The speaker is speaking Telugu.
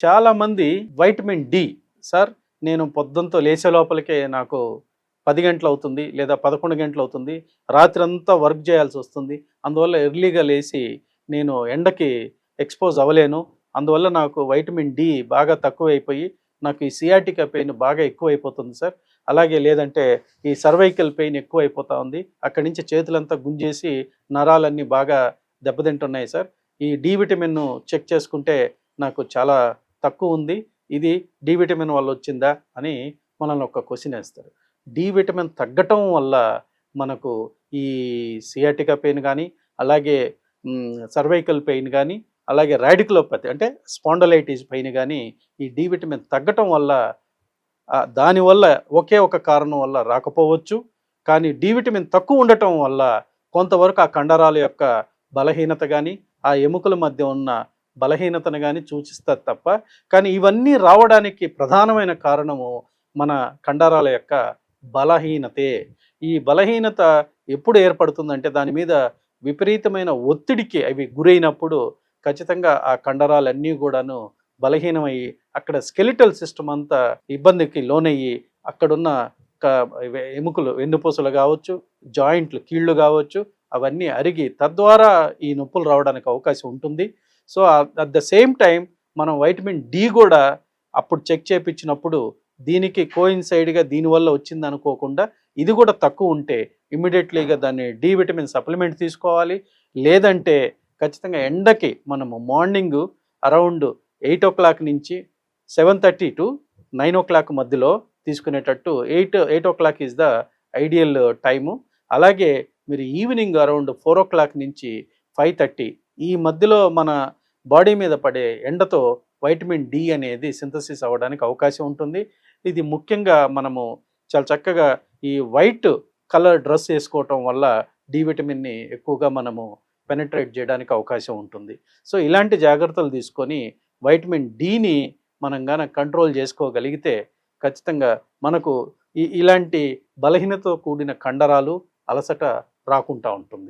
చాలామంది వైటమిన్ డి సార్ నేను పొద్దునతో లేచే లోపలికే నాకు 10 గంటలు అవుతుంది లేదా 11 గంటలు అవుతుంది. రాత్రంతా వర్క్ చేయాల్సి వస్తుంది. అందువల్ల ఎర్లీగా లేసి నేను ఎండకి ఎక్స్‌పోజ్ అవ్వలేను. అందువల్ల నాకు వైటమిన్ డి బాగా తక్కువైపోయి నాకు ఈ సియాటికా పెయిన్ బాగా ఎక్కువైపోతుంది సార్. అలాగే లేదంటే ఈ సర్వైకల్ పెయిన్ ఎక్కువైపోతా ఉంది. అక్కడి నుంచి చేతులంతా గుంజేసి నరాలన్నీ బాగా దెబ్బతింటున్నాయి సార్. ఈ డి విటమిన్ చెక్ చేసుకుంటే నాకు చాలా తక్కువుంది. ఇది డి విటమిన్ వల్ల వచ్చిందా అని మనల్ని ఒక క్వెషన్ ఏస్తారు. డి విటమిన్ తగ్గటం వల్ల మనకు ఈ సియాటికా పెయిన్ గానీ, అలాగే సర్వైకల్ పెయిన్ గానీ, అలాగే రాడిక్యులోపతి అంటే స్పాండిలైటిస్ పెయిన్ గానీ, ఈ డి విటమిన్ తగ్గటం వల్ల దానివల్ల ఒకే ఒక కారణం వల్ల రాకపోవచ్చు. కానీ డి విటమిన్ తక్కువ ఉండటం వల్ల కొంతవరకు ఆ కండరాల యొక్క బలహీనత గానీ, ఆ ఎముకల మధ్య ఉన్న బలహీనతను గానీ సూచిస్తది తప్ప, కానీ ఇవన్నీ రావడానికి ప్రధానమైన కారణము మన కండరాల యొక్క బలహీనతే. ఈ బలహీనత ఎప్పుడు ఏర్పడుతుందంటే దాని మీద విపరీతమైన ఒత్తిడికి అవి గురైనప్పుడు ఖచ్చితంగా ఆ కండరాలన్నీ కూడాను బలహీనమయ్యి అక్కడ స్కెలిటల్ సిస్టమ్ అంతా ఇబ్బందికి లోనయ్యి అక్కడున్న క ఎముకలు వెన్నుపూసలు కావచ్చు, జాయింట్లు కీళ్ళు కావచ్చు, అవన్నీ అరిగి తద్వారా ఈ నొప్పులు రావడానికి అవకాశం ఉంటుంది. So at the same time మనం వైటమిన్ డి కూడా అప్పుడు చెక్ చేయించినప్పుడు దీనికి కోయిన్సైడ్గా దీనివల్ల వచ్చింది అనుకోకుండా ఇది కూడా తక్కువ ఉంటే ఇమ్మీడియట్లీగా దాన్ని డి విటమిన్ సప్లిమెంట్ తీసుకోవాలి. లేదంటే ఖచ్చితంగా ఎండకి మనము మార్నింగ్ అరౌండ్ 8:00 నుంచి 7:30 టు 9:00 మధ్యలో తీసుకునేటట్టు 8:00 ఈజ్ ద ఐడియల్ టైము. అలాగే మీరు ఈవినింగ్ అరౌండ్ 4:00 నుంచి 5:30 ఈ మధ్యలో మన బాడీ మీద పడే ఎండతో వైటమిన్ డి అనేది సింథసిస్ అవ్వడానికి అవకాశం ఉంటుంది. ఇది ముఖ్యంగా మనము చాలా చక్కగా ఈ వైట్ కలర్ డ్రెస్ వేసుకోవటం వల్ల డి విటమిన్ని ఎక్కువగా మనము పెనిట్రేట్ చేయడానికి అవకాశం ఉంటుంది. సో ఇలాంటి జాగ్రత్తలు తీసుకొని వైటమిన్ డిని మనం గాన కంట్రోల్ చేసుకోగలిగితే ఖచ్చితంగా మనకు ఇలాంటి బలహీనతో కూడిన కండరాలు, అలసట రాకుండా ఉంటుంది.